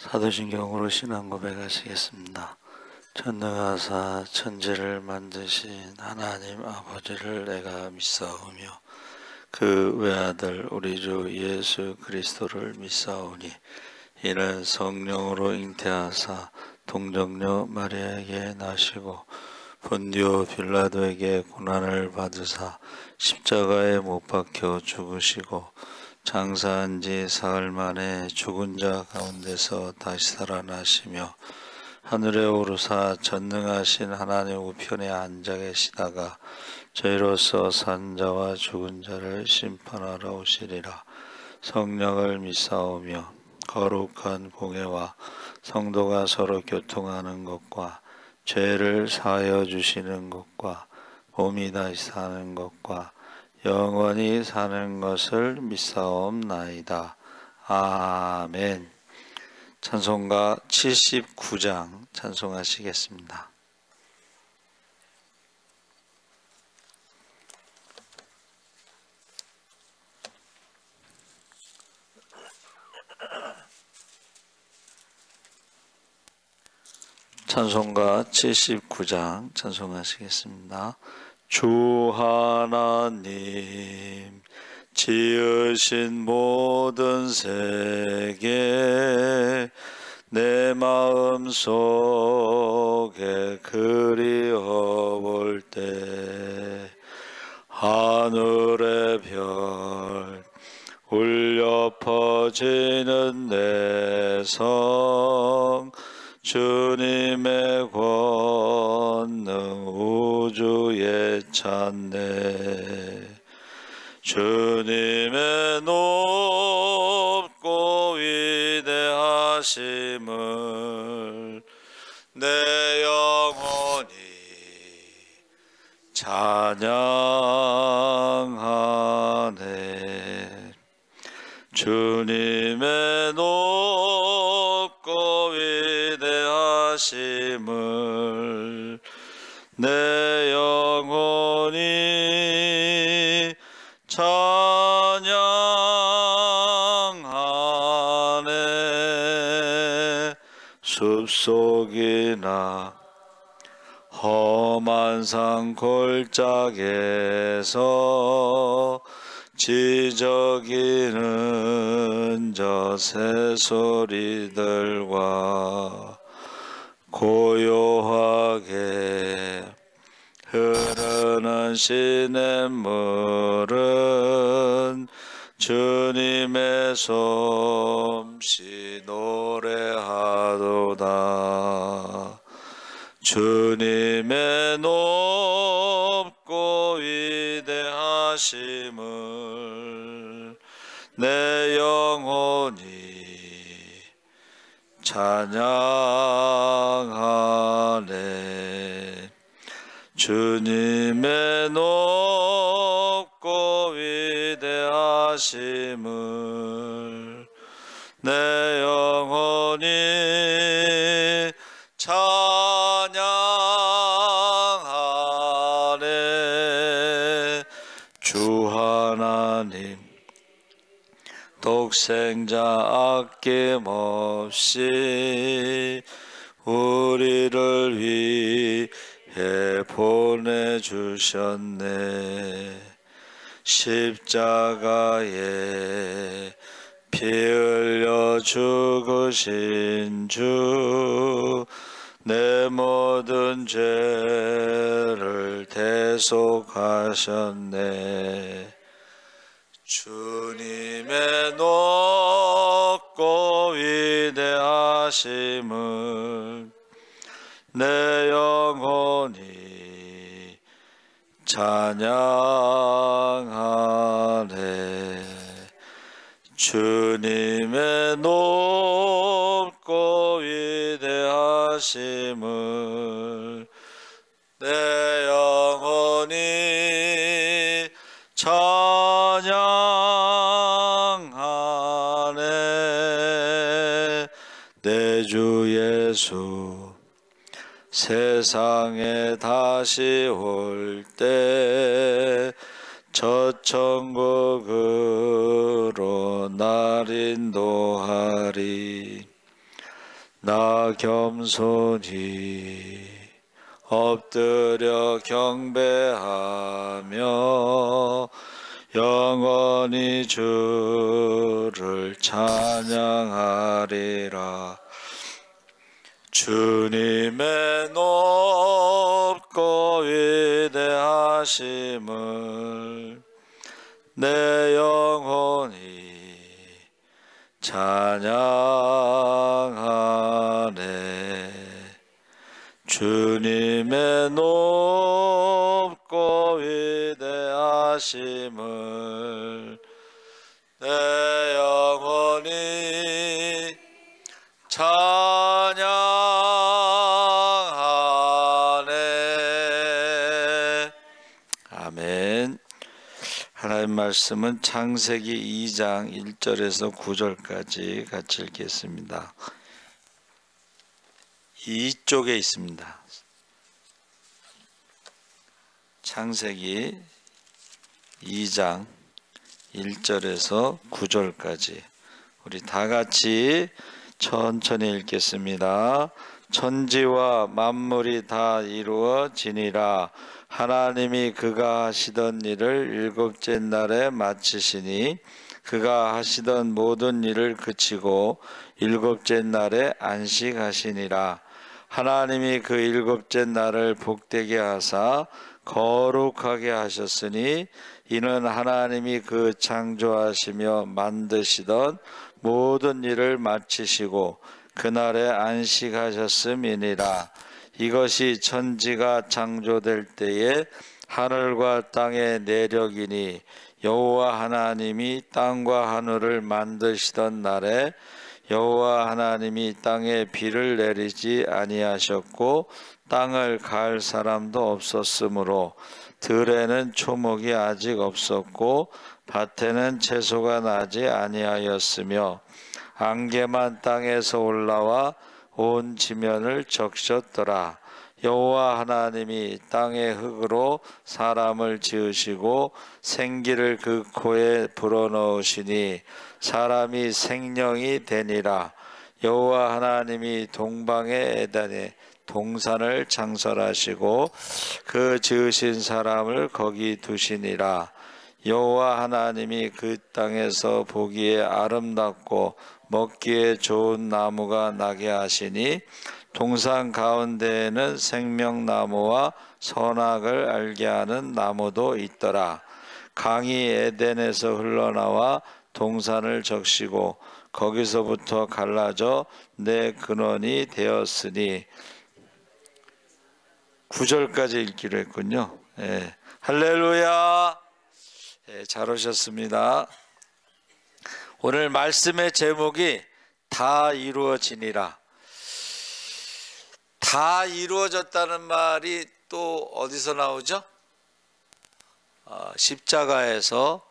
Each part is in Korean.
사도신경으로 신앙 고백하시겠습니다. 전능하사 천지를 만드신 하나님 아버지를 내가 믿사오며 그 외아들 우리 주 예수 그리스도를 믿사오니 이는 성령으로 잉태하사 동정녀 마리아에게 나시고 본디오 빌라도에게 고난을 받으사 십자가에 못 박혀 죽으시고 장사한 지 사흘 만에 죽은 자 가운데서 다시 살아나시며 하늘에 오르사 전능하신 하나님 우편에 앉아 계시다가 저희로서 산 자와 죽은 자를 심판하러 오시리라. 성령을 믿사오며 거룩한 공회와 성도가 서로 교통하는 것과 죄를 사하여 주시는 것과 몸이 다시 사는 것과 영원히 사는 것을 믿사옵나이다. 아멘. 찬송가 79장 찬송하시겠습니다. 찬송가 79장 찬송하시겠습니다. 주 하나님 지으신 모든 세계 내 마음 속에 그리워볼 때 하늘의 별 울려 퍼지는 내 성 주님의 권능 우주에 찬네. 주님의 높고 위대하심을 내 영혼이 찬양하네. 주님의 높고 위대하심을 내 영혼이 찬양하네. 숲속이나 험한 산 골짜기에서 지저귀는 저 새소리들과 고요하게 흐르는 시냇물은 주님의 솜씨 노래하도다. 주님의 높고 위대하심을 내 영혼이 찬양하네. 주님의 높고 위대하심을 내 영혼이 찬양하네. 주 하나님 독생자 아낌없이 우리를 위해 보내주셨네. 십자가에 피 흘려 죽으신 주 내 모든 죄를 대속하셨네. 주님의 높고 위대하심을 내 영혼이 찬양하네. 주님의 높고 위대하심을 내 영혼이 찬양하네. 내 주 예수 세상에 다시 올 때 저 천국으로 날 인도하리. 나 겸손히 엎드려 경배하며 영원히 주를 찬양하리라. 주님의 높고 위대하심을 내 영혼이 찬양하네. 주님의 높고 위대하심을 내 영혼이 찬양하네. 아멘. 하나님 말씀은 창세기 2장 1절에서 9절까지 같이 읽겠습니다. 이쪽에 있습니다. 창세기 2장 1절에서 9절까지 우리 다 같이 천천히 읽겠습니다. 천지와 만물이 다 이루어지니라. 하나님이 그가 하시던 일을 일곱째 날에 마치시니 그가 하시던 모든 일을 그치고 일곱째 날에 안식하시니라. 하나님이 그 일곱째 날을 복되게 하사 거룩하게 하셨으니 이는 하나님이 그 창조하시며 만드시던 모든 일을 마치시고 그날에 안식하셨음이니라. 이것이 천지가 창조될 때에 하늘과 땅의 내력이니 여호와 하나님이 땅과 하늘을 만드시던 날에 여호와 하나님이 땅에 비를 내리지 아니하셨고 땅을 갈 사람도 없었으므로 들에는 초목이 아직 없었고 밭에는 채소가 나지 아니하였으며 안개만 땅에서 올라와 온 지면을 적셨더라. 여호와 하나님이 땅의 흙으로 사람을 지으시고 생기를 그 코에 불어넣으시니 사람이 생명이 되니라. 여호와 하나님이 동방의 에덴에 동산을 창설하시고 그 지으신 사람을 거기 두시니라. 여호와 하나님이 그 땅에서 보기에 아름답고 먹기에 좋은 나무가 나게 하시니 동산 가운데에는 생명나무와 선악을 알게 하는 나무도 있더라. 강이 에덴에서 흘러나와 동산을 적시고 거기서부터 갈라져 내 근원이 되었으니 9절까지 읽기로 했군요. 예. 할렐루야. 예, 잘 오셨습니다. 오늘 말씀의 제목이 다 이루어지니라. 다 이루어졌다는 말이 또 어디서 나오죠? 십자가에서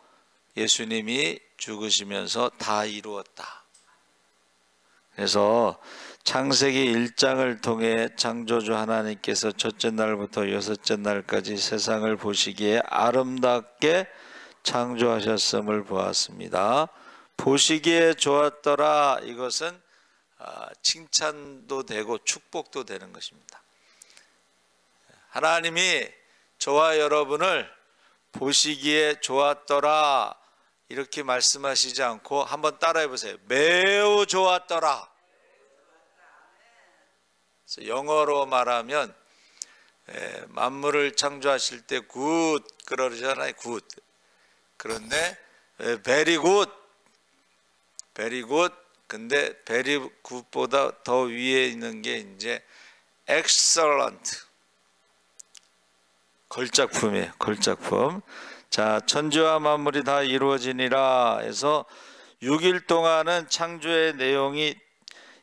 예수님이 죽으시면서 다 이루었다. 그래서 창세기 1장을 통해 창조주 하나님께서 첫째 날부터 여섯째 날까지 세상을 보시기에 아름답게 창조하셨음을 보았습니다. 보시기에 좋았더라. 이것은 칭찬도 되고 축복도 되는 것입니다. 하나님이 저와 여러분을 보시기에 좋았더라 이렇게 말씀하시지 않고 한번 따라해 보세요. 매우 좋았더라. 그래서 영어로 말하면 만물을 창조하실 때 굿 그러잖아요. 굿. 그런데 very good, very good. 근데 very good보다 더 위에 있는 게 이제 excellent. 걸작품이에요. 걸작품. 자, 천지와 만물이 다 이루어지니라 해서 6일 동안은 창조의 내용이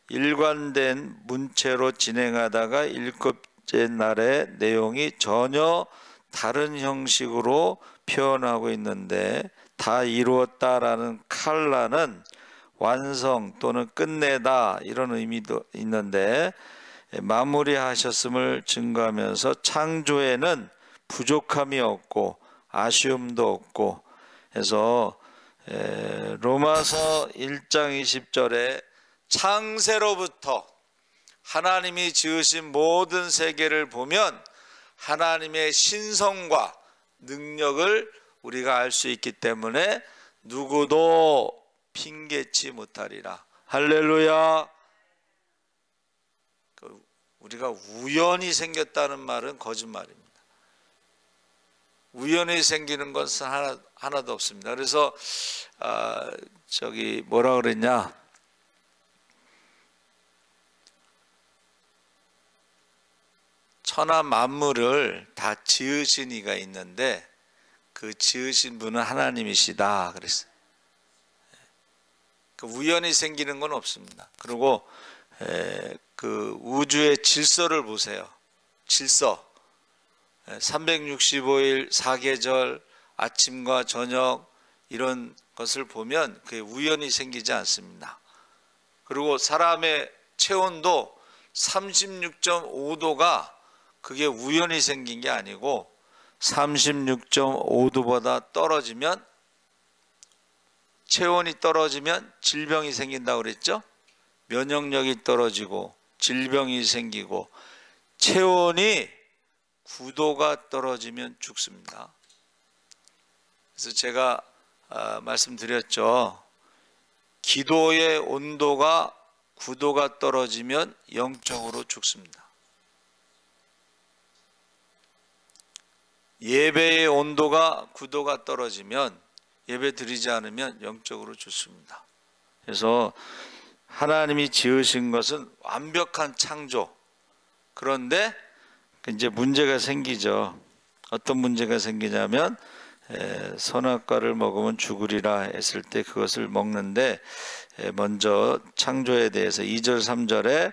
일관된 문체로 진행하다가 일곱째 날의 내용이 전혀 다른 형식으로 표현하고 있는데, 다 이루었다라는 칼라는 완성 또는 끝내다 이런 의미도 있는데, 마무리하셨음을 증거하면서 창조에는 부족함이 없고 아쉬움도 없고 해서 로마서 1장 20절에 창세로부터 하나님이 지으신 모든 세계를 보면 하나님의 신성과 능력을 우리가 알 수 있기 때문에 누구도 핑계치 못하리라. 할렐루야. 우리가 우연히 생겼다는 말은 거짓말입니다. 우연히 생기는 것은 하나도 없습니다. 그래서 뭐라 그랬냐, 천하 만물을 다 지으신 이가 있는데 그 지으신 분은 하나님이시다 그랬어요. 우연히 생기는 건 없습니다. 그리고 그 우주의 질서를 보세요. 질서. 365일 4계절, 아침과 저녁 이런 것을 보면 그게 우연히 생기지 않습니다. 그리고 사람의 체온도 36.5도가 그게 우연히 생긴 게 아니고 36.5도보다 떨어지면, 체온이 떨어지면 질병이 생긴다고 그랬죠. 면역력이 떨어지고 질병이 생기고, 체온이 9도가 떨어지면 죽습니다. 그래서 제가 말씀드렸죠. 기도의 온도가 9도가 떨어지면 영적으로 죽습니다. 예배의 온도가 9도가 떨어지면, 예배 드리지 않으면 영적으로 죽습니다. 그래서 하나님이 지으신 것은 완벽한 창조. 그런데 이제 문제가 생기죠. 어떤 문제가 생기냐면 선악과를 먹으면 죽으리라 했을 때 그것을 먹는데, 먼저 창조에 대해서 2절 3절에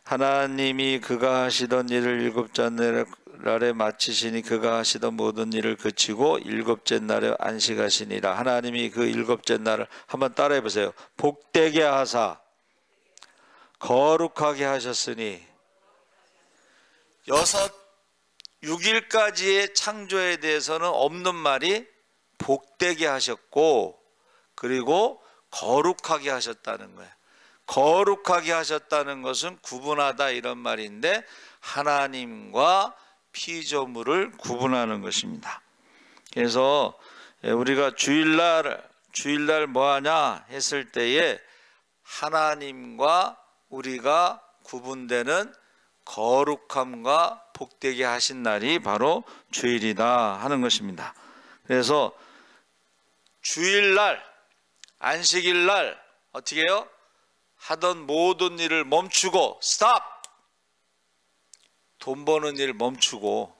하나님이 그가 하시던 일을 일곱째 날에 마치시니 그가 하시던 모든 일을 그치고 일곱째 날에 안식하시니라. 하나님이 그 일곱째 날을 한번 따라해 보세요. 복되게 하사 거룩하게 하셨으니, 6일까지의 창조에 대해서는 없는 말이 복되게 하셨고, 그리고 거룩하게 하셨다는 거예요. 거룩하게 하셨다는 것은 구분하다 이런 말인데, 하나님과 피조물을 구분하는 것입니다. 그래서 우리가 주일날 뭐하냐 했을 때에 하나님과 우리가 구분되는 거룩함과 복되게 하신 날이 바로 주일이다 하는 것입니다. 그래서 주일날, 안식일날 어떻게 해요? 하던 모든 일을 멈추고 스탑! 돈 버는 일 멈추고,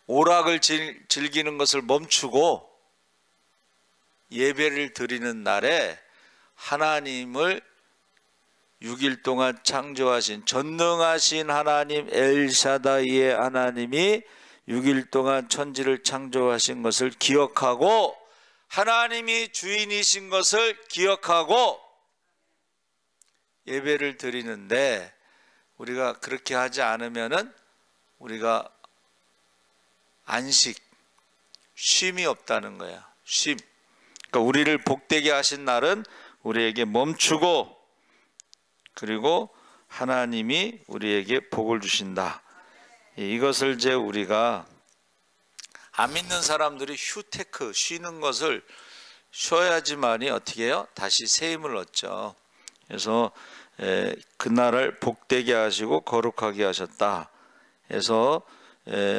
오락을 즐기는 것을 멈추고 예배를 드리는 날에 하나님을 6일 동안 창조하신 전능하신 하나님 엘샤다이의 하나님이 6일 동안 천지를 창조하신 것을 기억하고, 하나님이 주인이신 것을 기억하고 예배를 드리는데, 우리가 그렇게 하지 않으면은 우리가 안식, 쉼이 없다는 거야. 쉼. 그러니까 우리를 복되게 하신 날은 우리에게 멈추고, 그리고 하나님이 우리에게 복을 주신다. 이것을 이제 우리가 안 믿는 사람들이 휴테크, 쉬는 것을 쉬어야지만이 어떻게 해요? 다시 새 힘을 얻죠. 그래서 그날을 복되게 하시고 거룩하게 하셨다. 그래서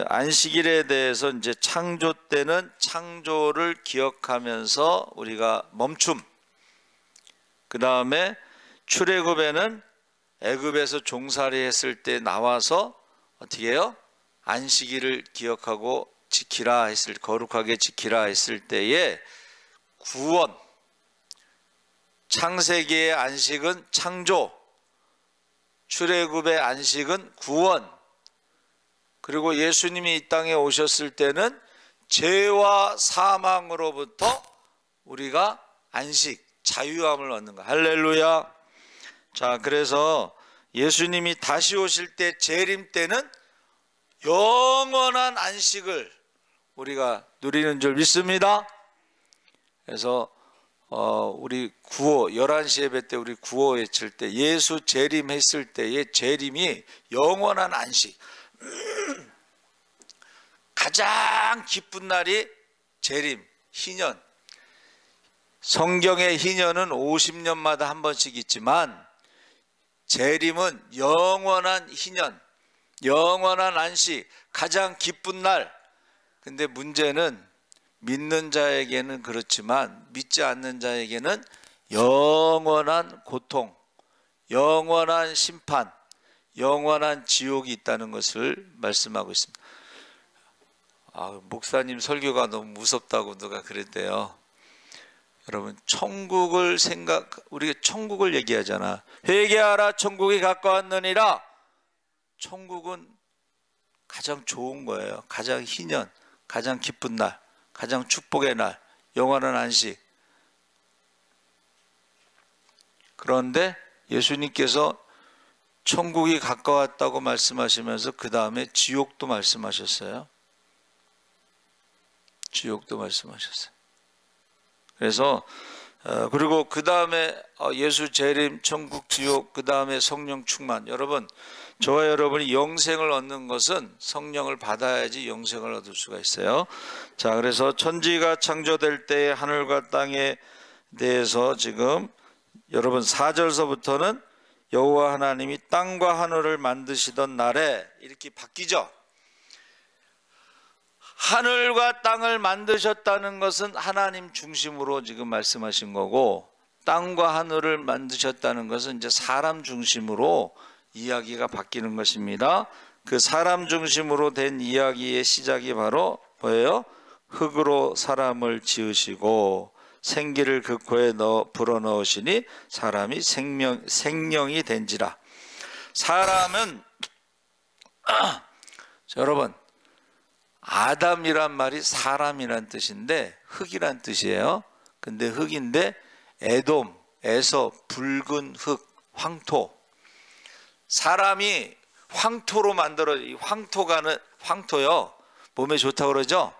안식일에 대해서 이제 창조 때는 창조를 기억하면서 우리가 멈춤. 그 다음에 출애굽에는 애굽에서 종살이 했을 때 나와서 어떻게 해요? 안식일을 기억하고 지키라 했을, 거룩하게 지키라 했을 때에 구원, 창세기의 안식은 창조, 출애굽의 안식은 구원, 그리고 예수님이 이 땅에 오셨을 때는 죄와 사망으로부터 우리가 안식, 자유함을 얻는 거. 할렐루야. 자, 그래서 예수님이 다시 오실 때, 재림 때는 영원한 안식을 우리가 누리는 줄 믿습니다. 그래서 우리 구호 11시 예배 때 우리 구호 외칠 때 예수 재림했을 때의 재림이 영원한 안식 가장 기쁜 날이 재림 희년. 성경의 희년은 50년마다 한 번씩 있지만 재림은 영원한 희년, 영원한 안식, 가장 기쁜 날. 근데 문제는 믿는 자에게는 그렇지만 믿지 않는 자에게는 영원한 고통, 영원한 심판, 영원한 지옥이 있다는 것을 말씀하고 있습니다. 목사님 설교가 너무 무섭다고 누가 그랬대요. 여러분, 우리가 천국을 얘기하잖아. 회개하라, 천국이 가까웠느니라. 천국은 가장 좋은 거예요. 가장 희년, 가장 기쁜 날, 가장 축복의 날, 영원한 안식. 그런데 예수님께서 천국이 가까웠다고 말씀하시면서 그 다음에 지옥도 말씀하셨어요. 지옥도 말씀하셨어요. 그래서 그리고 그 다음에 예수 재림, 천국, 지옥, 그 다음에 성령 충만. 여러분, 저와 여러분이 영생을 얻는 것은 성령을 받아야지 영생을 얻을 수가 있어요. 자, 그래서 천지가 창조될 때의 하늘과 땅에 대해서 지금 여러분 4절서부터는 여호와 하나님이 땅과 하늘을 만드시던 날에 이렇게 바뀌죠. 하늘과 땅을 만드셨다는 것은 하나님 중심으로 지금 말씀하신 거고, 땅과 하늘을 만드셨다는 것은 이제 사람 중심으로 이야기가 바뀌는 것입니다. 그 사람 중심으로 된 이야기의 시작이 바로 뭐예요? 흙으로 사람을 지으시고 생기를 그 코에 불어넣으시니 사람이 생명이 된지라. 사람은 여러분, 아담이란 말이 사람이란 뜻인데 흙이란 뜻이에요. 근데 흙인데 에돔에서 붉은 흙, 황토. 사람이 황토로 만들어, 황토요. 몸에 좋다고 그러죠?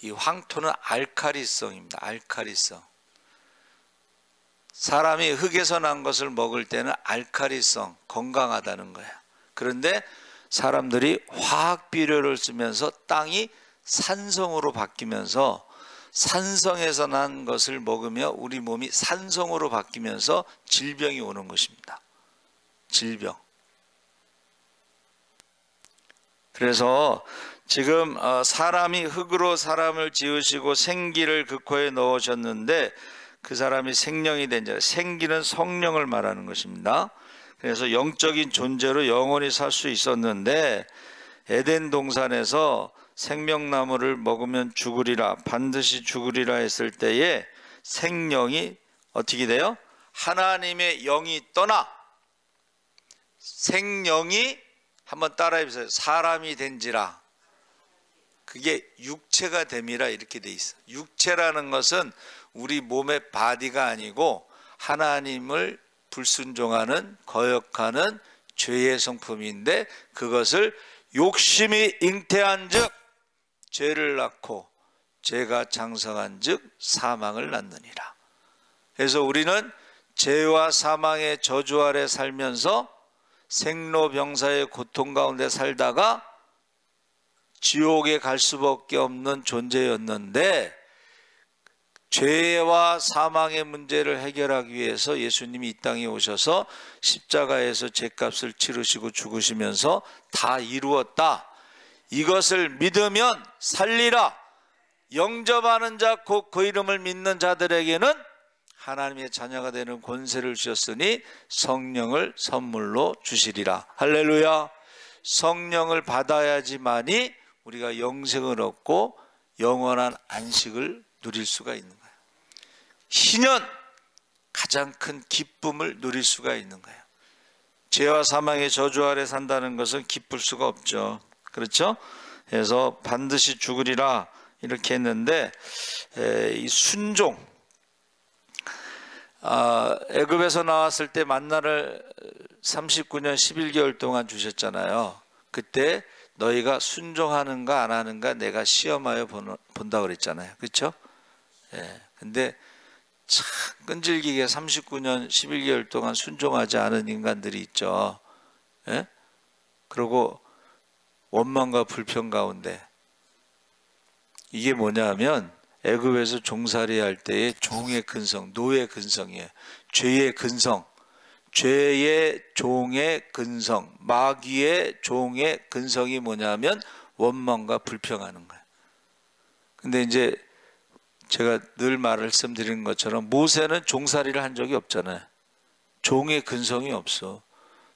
이 황토는 알칼리성입니다. 알칼리성. 사람이 흙에서 난 것을 먹을 때는 알칼리성, 건강하다는 거예요. 그런데 사람들이 화학 비료를 쓰면서 땅이 산성으로 바뀌면서 산성에서 난 것을 먹으며 우리 몸이 산성으로 바뀌면서 질병이 오는 것입니다. 질병. 그래서 지금 사람이 흙으로 사람을 지으시고 생기를 그 코에 넣으셨는데 그 사람이 생명이 된 자, 생기는 성령을 말하는 것입니다. 그래서 영적인 존재로 영원히 살 수 있었는데 에덴 동산에서 생명나무를 먹으면 죽으리라, 반드시 죽으리라 했을 때에 생명이 어떻게 돼요? 하나님의 영이 떠나 생명이, 한번 따라해 보세요. 사람이 된지라. 그게 육체가 됨이라 이렇게 돼 있어. 육체라는 것은 우리 몸의 바디가 아니고 하나님을 불순종하는, 거역하는 죄의 성품인데 그것을 욕심이 잉태한 즉 죄를 낳고 죄가 장성한 즉 사망을 낳느니라. 그래서 우리는 죄와 사망의 저주 아래 살면서 생로병사의 고통 가운데 살다가 지옥에 갈 수밖에 없는 존재였는데 죄와 사망의 문제를 해결하기 위해서 예수님이 이 땅에 오셔서 십자가에서 죄값을 치르시고 죽으시면서 다 이루었다. 이것을 믿으면 살리라. 영접하는 자 곧 그 이름을 믿는 자들에게는 하나님의 자녀가 되는 권세를 주셨으니 성령을 선물로 주시리라. 할렐루야. 성령을 받아야지만이 우리가 영생을 얻고 영원한 안식을 누릴 수가 있는 거예요. 희년, 가장 큰 기쁨을 누릴 수가 있는 거예요. 죄와 사망의 저주 아래 산다는 것은 기쁠 수가 없죠. 그렇죠? 그래서 반드시 죽으리라 이렇게 했는데 이 순종, 애굽에서 나왔을 때 만나를 39년 11개월 동안 주셨잖아요. 그때 너희가 순종하는가 안 하는가 내가 시험하여 본다 그랬잖아요. 그렇죠? 예. 근데 참 끈질기게 39년 11개월 동안 순종하지 않은 인간들이 있죠. 예? 그리고 원망과 불평 가운데, 이게 뭐냐면 애굽에서 종살이 할 때의 종의 근성, 노의 근성이에요. 죄의 근성, 죄의 종의 근성, 마귀의 종의 근성이 뭐냐면 원망과 불평하는 거예요. 근데 이제 제가 늘 말씀드리는 것처럼 모세는 종살이를 한 적이 없잖아요. 종의 근성이 없어.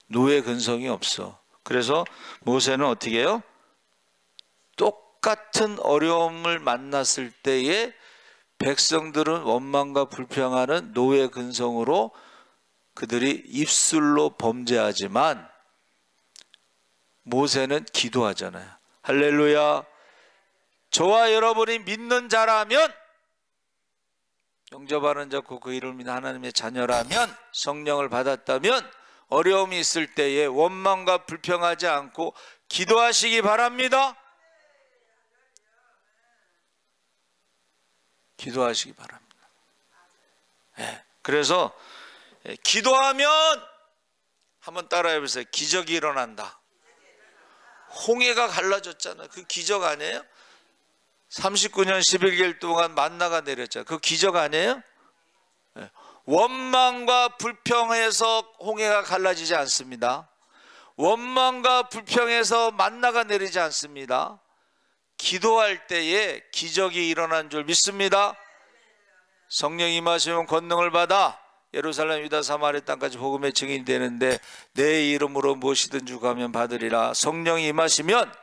노의 근성이 없어. 그래서 모세는 어떻게 해요? 똑같은 어려움을 만났을 때에 백성들은 원망과 불평하는 노의 근성으로 그들이 입술로 범죄하지만 모세는 기도하잖아요. 할렐루야. 저와 여러분이 믿는 자라면, 영접하는 자고 그 이름을 믿는 하나님의 자녀라면, 성령을 받았다면 어려움이 있을 때에 원망과 불평하지 않고 기도하시기 바랍니다. 기도하시기 바랍니다. 네. 그래서 기도하면 한번 따라해 보세요. 기적이 일어난다. 홍해가 갈라졌잖아요. 그 기적 아니에요? 39년 11개월 동안 만나가 내렸잖아요. 그 기적 아니에요? 네. 원망과 불평해서 홍해가 갈라지지 않습니다. 원망과 불평해서 만나가 내리지 않습니다. 기도할 때에 기적이 일어난 줄 믿습니다. 성령 임하시면 권능을 받아 예루살렘, 유다, 사마리아 땅까지 복음의 증인이 되는데 내 이름으로 무엇이든 주가면 받으리라. 성령이 임하시면,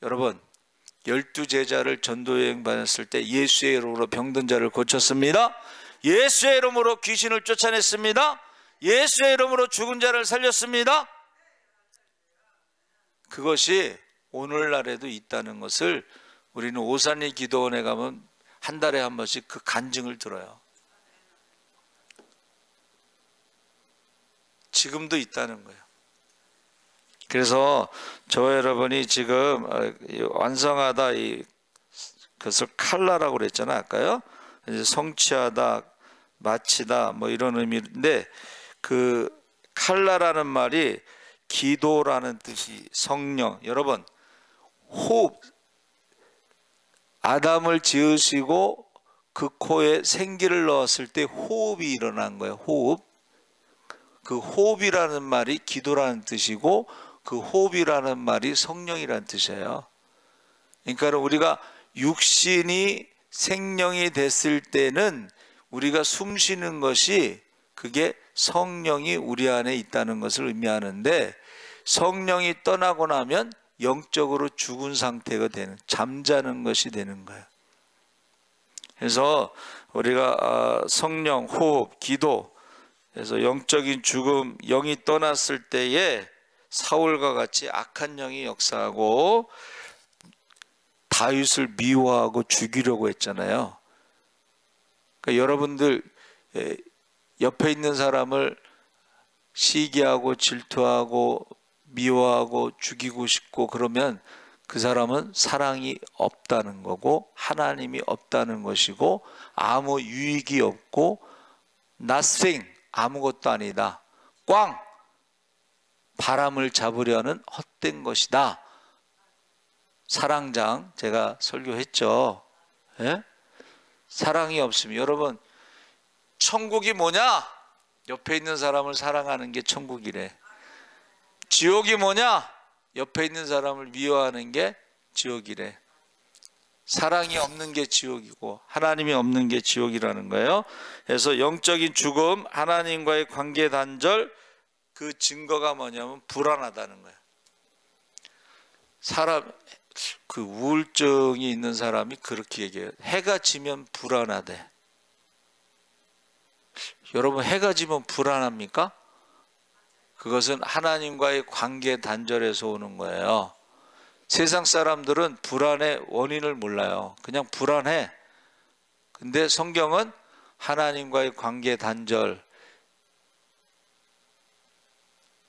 여러분 12제자를 전도여행 받았을 때 예수의 이름으로 병든 자를 고쳤습니다. 예수의 이름으로 귀신을 쫓아냈습니다. 예수의 이름으로 죽은 자를 살렸습니다. 그것이 오늘날에도 있다는 것을 우리는 오산리 기도원에 가면 한 달에 한 번씩 그 간증을 들어요. 지금도 있다는 거예요. 그래서 저와 여러분이 지금 완성하다, 그것을 칼라라고 그랬잖아요, 아까요. 이제 성취하다, 마치다, 뭐 이런 의미인데, 그 칼라라는 말이 기도라는 뜻이, 성령. 여러분, 호흡, 아담을 지으시고 그 코에 생기를 넣었을 때 호흡이 일어난 거예요. 호흡. 그 호흡이라는 말이 기도라는 뜻이고 그 호흡이라는 말이 성령이라는 뜻이에요. 그러니까 우리가 육신이 생명이 됐을 때는 우리가 숨 쉬는 것이, 그게 성령이 우리 안에 있다는 것을 의미하는데, 성령이 떠나고 나면 영적으로 죽은 상태가 되는, 잠자는 것이 되는 거예요. 그래서 우리가 성령, 호흡, 기도, 그래서 영적인 죽음, 영이 떠났을 때에 사울과 같이 악한 영이 역사하고 다윗을 미워하고 죽이려고 했잖아요. 그러니까 여러분들 옆에 있는 사람을 시기하고 질투하고 미워하고 죽이고 싶고 그러면 그 사람은 사랑이 없다는 거고 하나님이 없다는 것이고 아무 유익이 없고 nothing, 아무것도 아니다. 꽝! 바람을 잡으려는 헛된 것이다. 사랑장 제가 설교했죠. 예? 사랑이 없으면, 여러분 천국이 뭐냐? 옆에 있는 사람을 사랑하는 게 천국이래. 지옥이 뭐냐? 옆에 있는 사람을 미워하는 게 지옥이래. 사랑이 없는 게 지옥이고 하나님이 없는 게 지옥이라는 거예요. 그래서 영적인 죽음, 하나님과의 관계 단절, 그 증거가 뭐냐면 불안하다는 거예요. 사람, 그 우울증이 있는 사람이 그렇게 얘기해요. 해가 지면 불안하대. 여러분, 해가 지면 불안합니까? 그것은 하나님과의 관계 단절에서 오는 거예요. 세상 사람들은 불안의 원인을 몰라요. 그냥 불안해. 근데 성경은 하나님과의 관계 단절,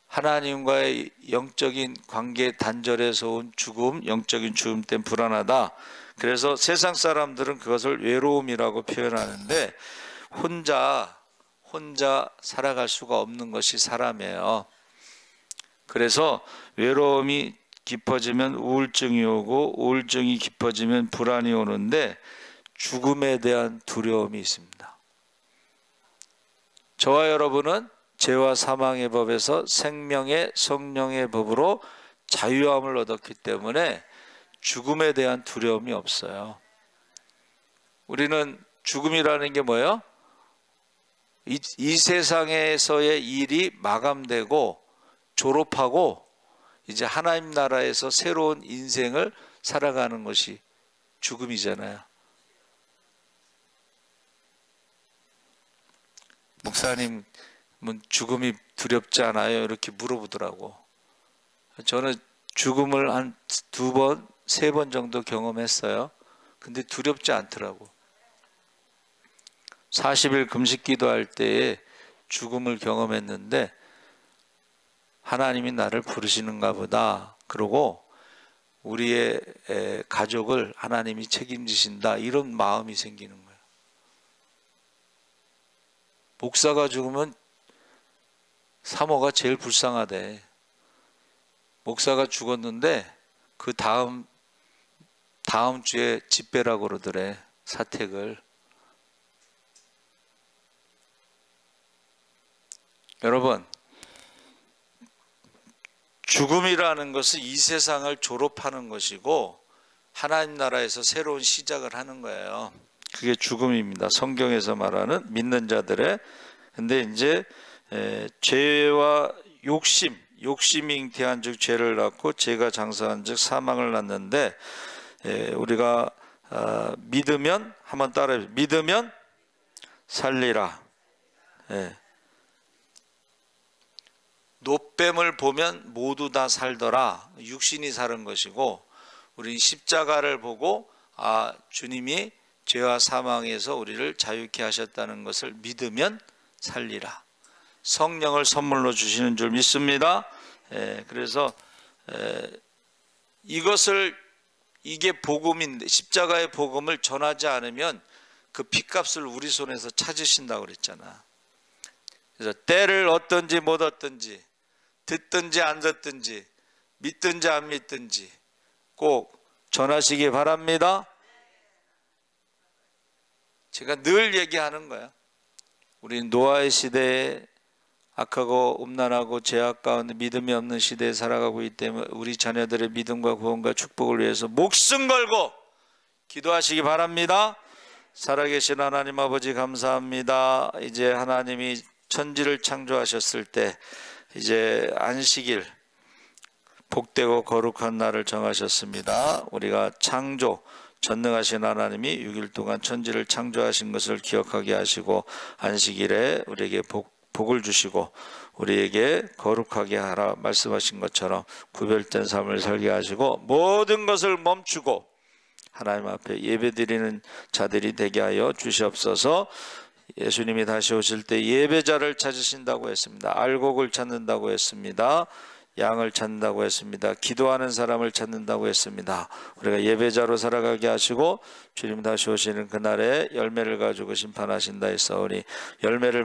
하나님과의 영적인 관계 단절에서 온 죽음, 영적인 죽음 때문에 불안하다. 그래서 세상 사람들은 그것을 외로움이라고 표현하는데 혼자 살아갈 수가 없는 것이 사람이에요. 그래서 외로움이 깊어지면 우울증이 오고 우울증이 깊어지면 불안이 오는데 죽음에 대한 두려움이 있습니다. 저와 여러분은 죄와 사망의 법에서 생명의 성령의 법으로 자유함을 얻었기 때문에 죽음에 대한 두려움이 없어요. 우리는 죽음이라는 게 뭐예요? 이 세상에서의 일이 마감되고 졸업하고 이제 하나님 나라에서 새로운 인생을 살아가는 것이 죽음이잖아요. 목사님은 죽음이 두렵지 않아요? 이렇게 물어보더라고. 저는 죽음을 한 2번, 3번 정도 경험했어요. 근데 두렵지 않더라고. 40일 금식 기도할 때에 죽음을 경험했는데 하나님이 나를 부르시는가 보다. 그러고 우리의 가족을 하나님이 책임지신다. 이런 마음이 생기는 거예요. 목사가 죽으면 사모가 제일 불쌍하대. 목사가 죽었는데 그 다음 주에 집배라고 그러더래. 사택을. 여러분, 죽음이라는 것은 이 세상을 졸업하는 것이고 하나님 나라에서 새로운 시작을 하는 거예요. 그게 죽음입니다. 성경에서 말하는 믿는 자들의. 근데 이제 죄와 욕심이 잉태한 즉 죄를 낳고 죄가 장사한 즉 사망을 낳는데 우리가 믿으면, 한번 따라해, 믿으면 살리라. 노뱀을 보면 모두 다 살더라. 육신이 사는 것이고 우리는 십자가를 보고 주님이 죄와 사망에서 우리를 자유케 하셨다는 것을 믿으면 살리라. 성령을 선물로 주시는 줄 믿습니다. 그래서 이게 복음인데 십자가의 복음을 전하지 않으면 그 핏값을 우리 손에서 찾으신다고 그랬잖아. 그래서 때를 얻든지 못 얻든지 듣든지 안 듣든지 믿든지 안 믿든지 꼭 전하시기 바랍니다. 제가 늘 얘기하는 거야. 우리 노아의 시대에 악하고 음란하고 죄악 가운데 믿음이 없는 시대에 살아가고 있기 때문에 우리 자녀들의 믿음과 구원과 축복을 위해서 목숨 걸고 기도하시기 바랍니다. 살아계신 하나님 아버지 감사합니다. 이제 하나님이 천지를 창조하셨을 때 이제 안식일 복되고 거룩한 날을 정하셨습니다. 우리가 창조 전능하신 하나님이 6일 동안 천지를 창조하신 것을 기억하게 하시고 안식일에 우리에게 복을 주시고 우리에게 거룩하게 하라 말씀하신 것처럼 구별된 삶을 살게 하시고 모든 것을 멈추고 하나님 앞에 예배드리는 자들이 되게 하여 주시옵소서. 예수님이 다시 오실 때 예배자를 찾으신다고 했습니다. 알곡을 찾는다고 했습니다. 양을 찾는다고 했습니다. 기도하는 사람을 찾는다고 했습니다. 우리가 예배자로 살아가게 하시고 주님 다시 오시는 그날에 열매를 가지고 심판하신다 했사오니 열매를